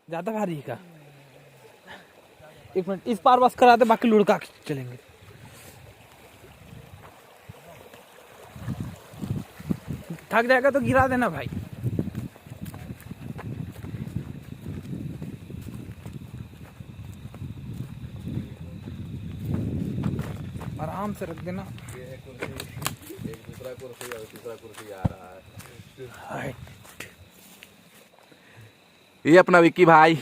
ज्यादा भारी का। एक मिनट, इस पार बस करा दे, बाकी लुढ़का के चलेंगे। थक जाएगा तो गिरा देना भाई। आराम से रख देना। एक दूसरा कुर्सी और तीसरा कुर्सी आ रहा है। ये अपना विक्की भाई।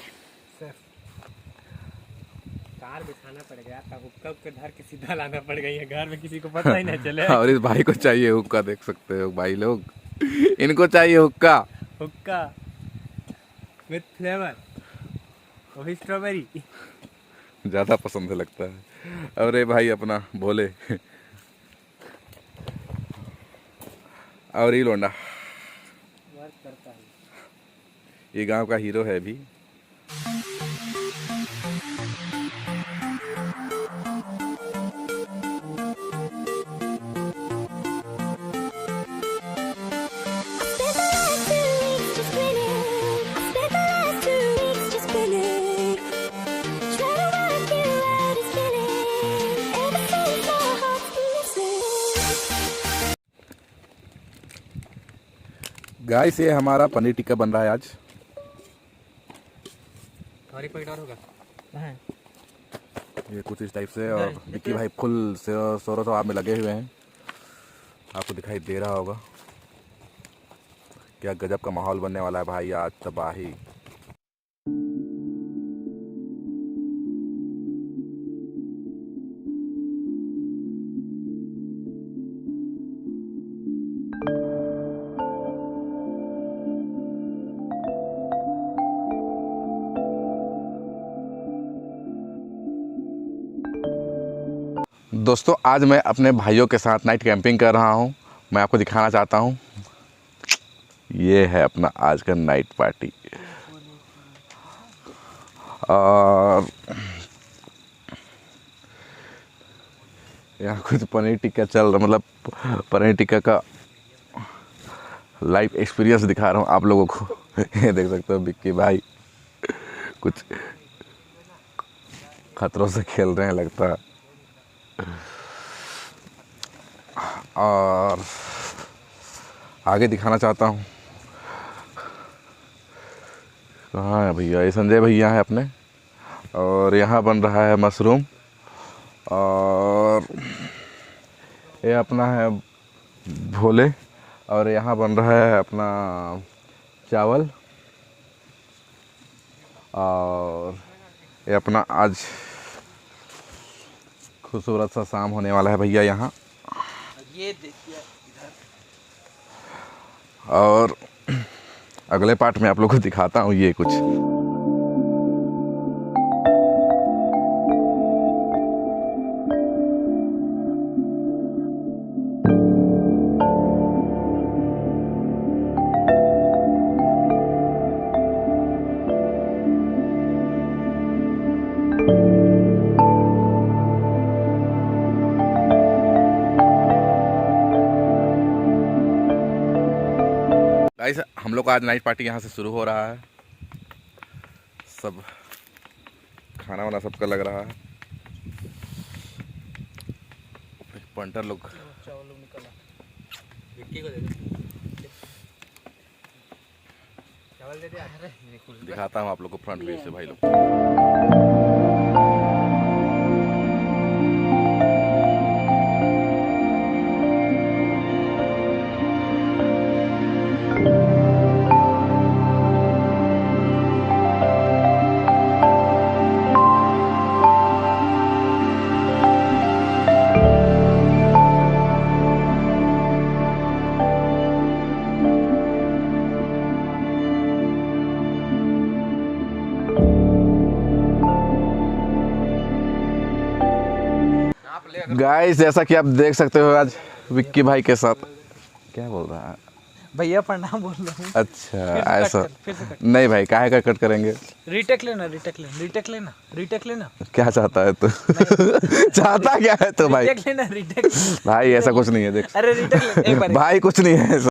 कार बिछाना पड़ेगा, हुक्का के धर के सीधा लाना पड़ेगा, ये घर में किसी को पता ही ना चले। और इस भाई को चाहिए हुक्का, देख सकते हो भाई लोग, इनको चाहिए हुक्का। हुक्का विथ फ्लेवर, वो भी स्ट्रॉबेरी ज्यादा पसंद है लगता है। और ये भाई अपना भोले, और ये लोंडा वर्क करता है, ये गांव का हीरो है भी। गाइस ये हमारा पनीर टिक्का बन रहा है आज। हमारी पैट और होगा ये कुछ इस टाइप से, और विक्की भाई फुल शोरों शराब में लगे हुए हैं, आपको दिखाई दे रहा होगा। क्या गजब का माहौल बनने वाला है भाई आज, तबाही। दोस्तों आज मैं अपने भाइयों के साथ नाइट कैंपिंग कर रहा हूं। मैं आपको दिखाना चाहता हूं, ये है अपना आज का नाइट पार्टी। और यहाँ कुछ पनीर टिक्का चल रहा, मतलब पनीर टिक्का का लाइव एक्सपीरियंस दिखा रहा हूँ आप लोगों को। ये देख सकते हो विक्की भाई कुछ खतरों से खेल रहे हैं लगता है। और आगे दिखाना चाहता हूँ, कहाँ है भैया, ये संजय भैया है अपने। और यहाँ बन रहा है मशरूम, और ये अपना है भोले, और यहाँ बन रहा है अपना चावल, और ये अपना आज खूबसूरत सा शाम होने वाला है भैया यहाँ। ये देखिए इधर, और अगले पार्ट में आप लोगों को दिखाता हूँ ये कुछ। गाइस हम लोग का आज नाइट पार्टी यहाँ से शुरू हो रहा है। सब खाना वाना सबका लग रहा है। पंटर लोग चावल निकला, विक्की को दे दे, चावल दे दे। दिखाता हूँ आप लोग को फ्रंट व्यू से भाई लोग। गाइस जैसा कि आप देख सकते हो आज विक्की भाई के साथ, क्या बोल रहा है भैया प्रणाम बोल रहा हूँ। अच्छा ऐसा फिर से कट। नहीं भाई, काहे का कट करेंगे। रीटेक लेना, रीटेक लेना। क्या चाहता है तू? चाहता क्या है तो भाई? रीटेक लेना। भाई ऐसा कुछ नहीं है, देख अरे रीटेक ले एक बार। भाई कुछ नहीं है ऐसा।